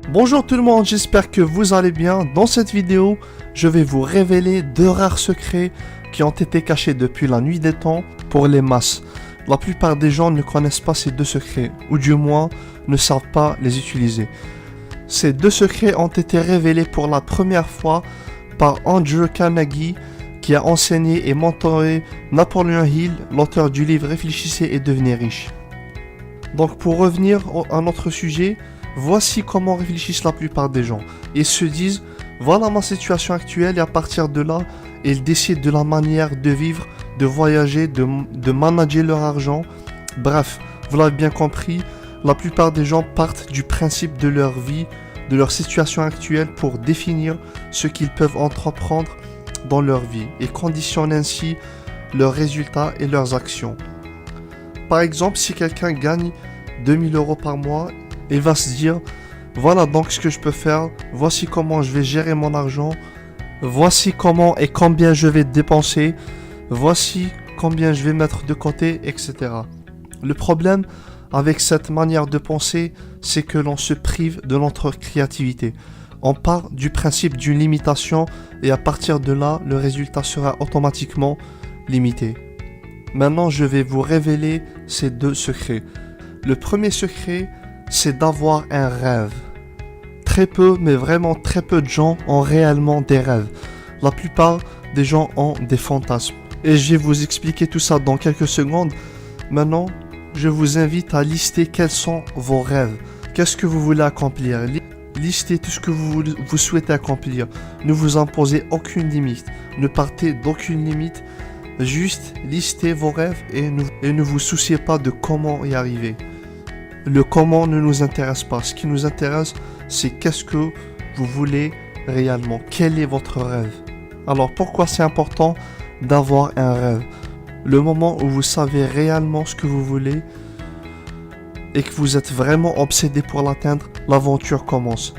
Bonjour tout le monde, j'espère que vous allez bien. Dans cette vidéo, je vais vous révéler 2 rares secrets qui ont été cachés depuis la nuit des temps pour les masses. La plupart des gens ne connaissent pas ces 2 secrets, ou du moins ne savent pas les utiliser. Ces 2 secrets ont été révélés pour la première fois par Andrew Carnegie, qui a enseigné et mentoré Napoleon Hill, l'auteur du livre Réfléchissez et devenez riche. Donc pour revenir à notre sujet, voici comment réfléchissent la plupart des gens. Ils se disent, voilà ma situation actuelle et à partir de là, ils décident de la manière de vivre, de voyager, de manager leur argent. Bref, vous l'avez bien compris, la plupart des gens partent du principe de leur vie, de leur situation actuelle pour définir ce qu'ils peuvent entreprendre dans leur vie et conditionnent ainsi leurs résultats et leurs actions. Par exemple, si quelqu'un gagne 2000 € par mois, il va se dire, voilà donc ce que je peux faire, voici comment je vais gérer mon argent, voici comment et combien je vais dépenser, voici combien je vais mettre de côté, etc. Le problème avec cette manière de penser, c'est que l'on se prive de notre créativité. On part du principe d'une limitation et à partir de là, le résultat sera automatiquement limité. Maintenant, je vais vous révéler ces 2 secrets. Le premier secret, c'est d'avoir un rêve. Très peu, mais vraiment très peu de gens ont réellement des rêves. La plupart des gens ont des fantasmes. Et je vais vous expliquer tout ça dans quelques secondes. Maintenant, je vous invite à lister quels sont vos rêves. Qu'est-ce que vous voulez accomplir? Listez tout ce que vous souhaitez accomplir. Ne vous imposez aucune limite. Ne partez d'aucune limite. Juste listez vos rêves et ne vous souciez pas de comment y arriver. Le comment ne nous intéresse pas. Ce qui nous intéresse, c'est qu'est-ce que vous voulez réellement. Quel est votre rêve? Alors pourquoi c'est important d'avoir un rêve? Le moment où vous savez réellement ce que vous voulez et que vous êtes vraiment obsédé pour l'atteindre, l'aventure commence.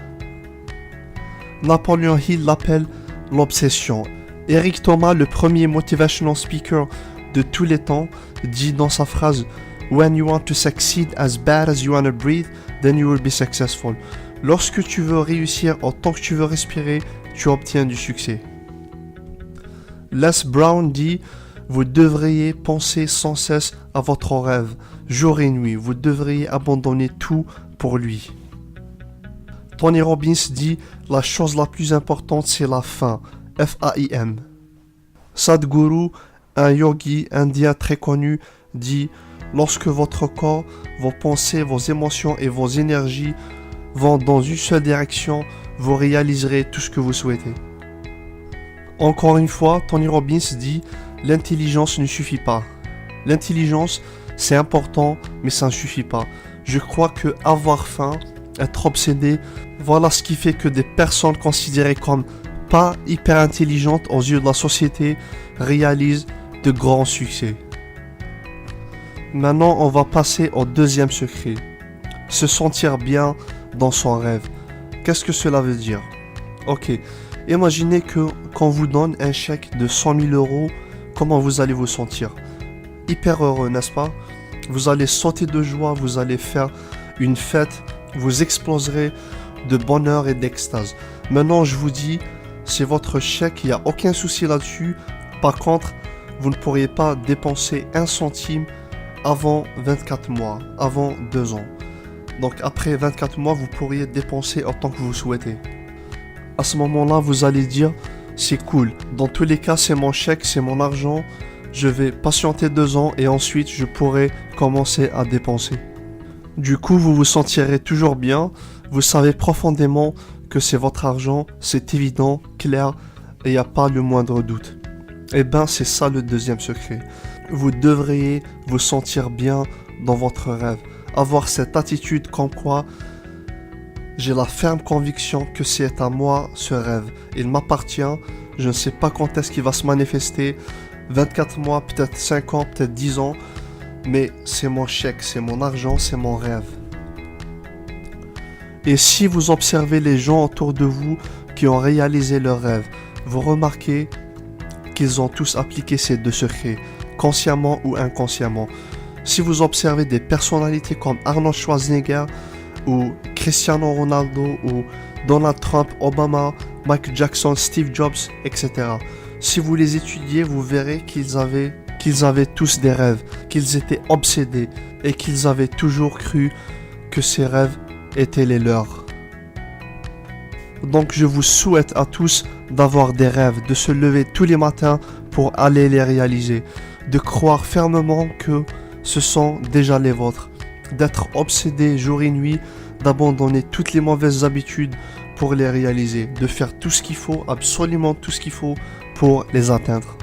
Napoleon Hill l'appelle l'obsession. Eric Thomas, le premier motivational speaker de tous les temps, dit dans sa phrase « When you want to succeed as bad as you want to breathe, then you will be successful ». Lorsque tu veux réussir autant que tu veux respirer, tu obtiens du succès. Les Brown dit « Vous devriez penser sans cesse à votre rêve, jour et nuit. Vous devriez abandonner tout pour lui. » Tony Robbins dit « La chose la plus importante, c'est la faim. » F-A-I-M. Sadhguru, un yogi indien très connu, dit « Lorsque votre corps, vos pensées, vos émotions et vos énergies vont dans une seule direction, vous réaliserez tout ce que vous souhaitez. » Encore une fois, Tony Robbins dit « L'intelligence ne suffit pas. L'intelligence, c'est important, mais ça ne suffit pas. Je crois que avoir faim, être obsédé, voilà ce qui fait que des personnes considérées comme pas hyper intelligentes aux yeux de la société réalisent de grands succès. Maintenant, on va passer au deuxième secret. Se sentir bien dans son rêve. Qu'est-ce que cela veut dire? Ok, imaginez que qu'on vous donne un chèque de 100 000 €, comment vous allez vous sentir? Hyper heureux, n'est-ce pas? Vous allez sauter de joie, vous allez faire une fête, vous exploserez de bonheur et d'extase. Maintenant, je vous dis, c'est votre chèque, il n'y a aucun souci là-dessus. Par contre, vous ne pourriez pas dépenser 1 centime avant 24 mois, avant 2 ans. Donc après 24 mois, vous pourriez dépenser autant que vous souhaitez. À ce moment-là, vous allez dire, c'est cool. Dans tous les cas, c'est mon chèque, c'est mon argent. Je vais patienter 2 ans et ensuite, je pourrai commencer à dépenser. Du coup, vous vous sentirez toujours bien. Vous savez profondément que c'est votre argent, c'est évident, clair, et il n'y a pas le moindre doute. Et ben c'est ça le deuxième secret. Vous devriez vous sentir bien dans votre rêve. Avoir cette attitude comme quoi j'ai la ferme conviction que c'est à moi ce rêve. Il m'appartient, je ne sais pas quand est-ce qu'il va se manifester. 24 mois, peut-être 5 ans, peut-être 10 ans. Mais c'est mon chèque, c'est mon argent, c'est mon rêve. Et si vous observez les gens autour de vous qui ont réalisé leurs rêves, vous remarquez qu'ils ont tous appliqué ces 2 secrets, consciemment ou inconsciemment. Si vous observez des personnalités comme Arnold Schwarzenegger ou Cristiano Ronaldo, ou Donald Trump, Obama, Michael Jackson, Steve Jobs, etc. Si vous les étudiez, vous verrez qu'ils avaient tous des rêves, qu'ils étaient obsédés et qu'ils avaient toujours cru que ces rêves étaient les leurs. Donc je vous souhaite à tous d'avoir des rêves, de se lever tous les matins pour aller les réaliser, de croire fermement que ce sont déjà les vôtres, d'être obsédé jour et nuit, d'abandonner toutes les mauvaises habitudes pour les réaliser, de faire tout ce qu'il faut, absolument tout ce qu'il faut pour les atteindre.